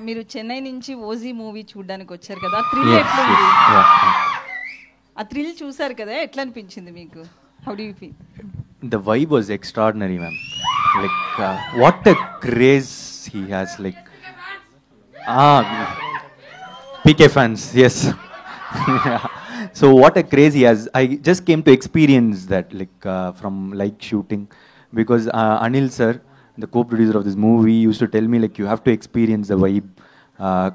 మీరు చెన్నై నుంచి OG movie చూడడానికి వచ్చారు కదా, థ్రిల్ Yes, ఎట్లుంది? yes, yeah. ఆ థ్రిల్ చూసారు కదా, ఎట్లా అనిపించింది మీకు? How do you feel? The vibe was extraordinary, ma'am. Like, what a craze he has. Like, PK fans, yes. Yeah. So what a craze he has. I just came to experience that, like, from like shooting, because Anil sir, the co-producer of this movie, used to tell me like you have to experience the vibe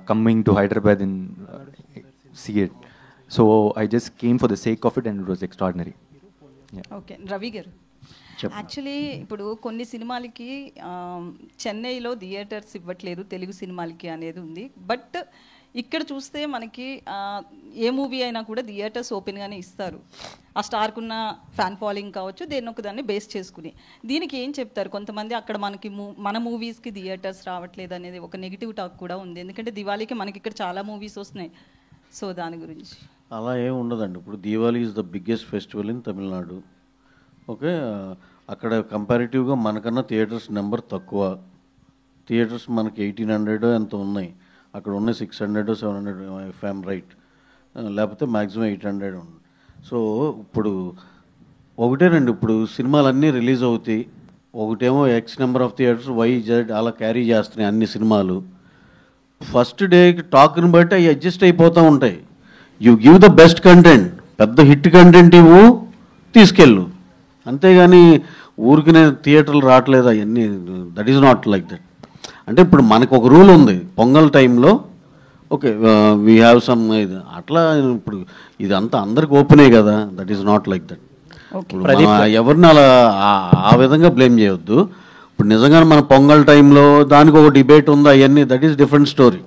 coming to Hyderabad and see it. So I just came for the sake of it, and it was extraordinary. Yeah. Okay, Ravi గారు, actually ఇప్పుడు కొన్ని సినిమాలకి చెన్నైలో theatres ఇవ్వట్లేదు తెలుగు సినిమాలకి అనేది ఉంది. But ఇక్కడ చూస్తే మనకి ఏ మూవీ అయినా కూడా థియేటర్స్ ఓపెన్గానే ఇస్తారు. ఆ స్టార్కున్న ఫ్యాన్ ఫాలోయింగ్ కావచ్చు, దేని ఒక దాన్ని బేస్ చేసుకుని. దీనికి ఏం చెప్తారు? కొంతమంది అక్కడ మనకి మన మూవీస్కి థియేటర్స్ రావట్లేదు అనేది ఒక నెగిటివ్ టాక్ కూడా ఉంది. ఎందుకంటే దివాళీకి మనకి ఇక్కడ చాలా మూవీస్ వస్తున్నాయి. సో దాని గురించి అలా ఏమి ఉండదండి. ఇప్పుడు Diwali is the biggest festival in Tamil Nadu. Okay, అక్కడ కంపారిటివ్గా మనకన్నా థియేటర్స్ నెంబర్ తక్కువ. థియేటర్స్ మనకి 1800 ఎంత ఉన్నాయి, అక్కడ ఉన్నాయి 600 700 ఇఫ్ ఐఎమ్ రైట్, లేకపోతే మ్యాక్సిమం 800 ఉంది. సో ఇప్పుడు ఒకటేనండి, ఇప్పుడు సినిమాలన్నీ రిలీజ్ అవుతాయి. ఒకటేమో X number of theatres, YZ అలా క్యారీ చేస్తున్నాయి అన్ని సినిమాలు. ఫస్ట్ డే టాక్ని బట్టి అవి అడ్జస్ట్ అయిపోతూ ఉంటాయి. You give the best content, పెద్ద హిట్ కంటెంట్ ఇవ్వు, తీసుకెళ్ళు. అంతేగాని ఊరికి నేను థియేటర్లు రావట్లేదు అవన్నీ, that is not like that. అంటే ఇప్పుడు మనకు ఒక రూల్ ఉంది, పొంగల్ టైంలో ఓకే వీ హ్యావ్ సమ్ ఇది అట్లా. ఇప్పుడు ఇదంతా అందరికి ఓపెనే కదా, that is not like that. ఇప్పుడు ఎవరిని అలా ఆ విధంగా బ్లేమ్ చేయొద్దు. ఇప్పుడు నిజంగానే మన పొంగల్ టైంలో దానికి ఒక డిబేట్ ఉంది, అవన్నీ దట్ ఈస్ డిఫరెంట్ స్టోరీ.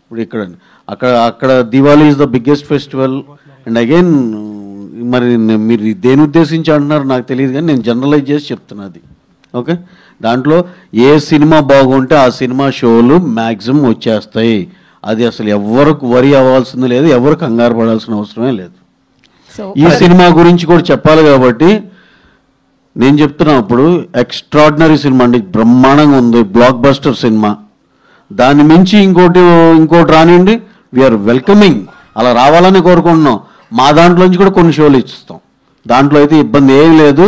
ఇప్పుడు అక్కడ Diwali is the biggest festival. And again మరి మీరు దేని ఉద్దేశించి అంటున్నారు నాకు తెలియదు, కానీ నేను జనరలైజ్ చేసి చెప్తున్నది. ఓకే, దాంట్లో ఏ సినిమా బాగుంటే ఆ సినిమా షోలు మ్యాక్సిమం వచ్చేస్తాయి. అది అసలు ఎవరికి వరి అవ్వాల్సింది లేదు, ఎవరు కంగారు పడాల్సిన అవసరమే లేదు. ఈ సినిమా గురించి కూడా చెప్పాలి కాబట్టి నేను చెప్తున్నా. ఇప్పుడు ఎక్స్ట్రాడినరీ సినిమా అండి, బ్రహ్మాండంగా ఉంది, బ్లాక్ బస్టర్ సినిమా. దాని మించి ఇంకోటి రానివ్వండి, వీఆర్ వెల్కమింగ్. అలా రావాలని కోరుకుంటున్నాం. మా దాంట్లోంచి కూడా కొన్ని షోలు ఇస్తాం, దాంట్లో అయితే ఇబ్బంది ఏం లేదు.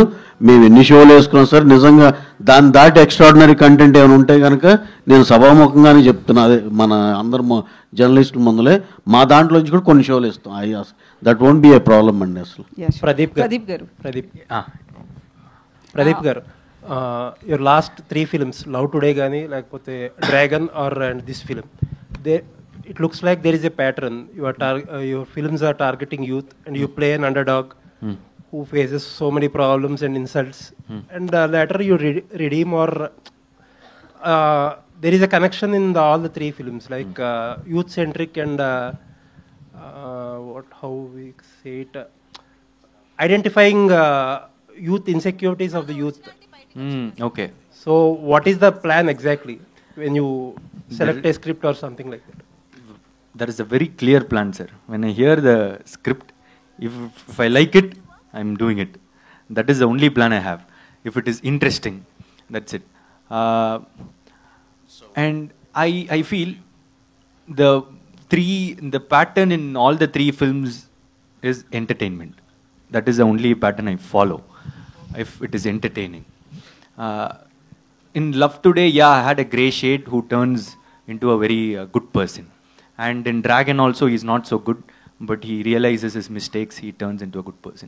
మేము ఎన్ని షోలు వేసుకున్నాం సార్, నిజంగా దాన్ని దాటి ఎక్స్ట్రాడినరీ కంటెంట్ ఏమైనా ఉంటే కనుక నేను సభాముఖంగానే చెప్తున్నా. అదే మన అందరు జర్నలిస్టుల ముందులే మా దాంట్లోంచి కూడా కొన్ని షోలు ఇస్తాం. That won't be a problem అండి అసలు. Pradeep garu, your last 3 films, love today కానీ లేకపోతే dragon or and this film, it looks like there is a pattern. Your films are targeting youth, and you play an underdog who faces so many problems and insults, and later you redeem, or there is a connection in all the 3 films, like youth centric and how we say it, identifying youth insecurities of the youth. Okay. So what is the plan exactly when you select a script or something like that? There is a very clear plan, sir. When I hear the script, if I like it, I'm doing it. That is the only plan I have. If it is interesting, that's it. And I feel the pattern in all the 3 films is entertainment. That is the only pattern I follow. If it is entertaining. In Love Today, yeah, I had a grey shade who turns into a very good person. And in Dragon also, he's not so good, but he realizes his mistakes, he turns into a good person.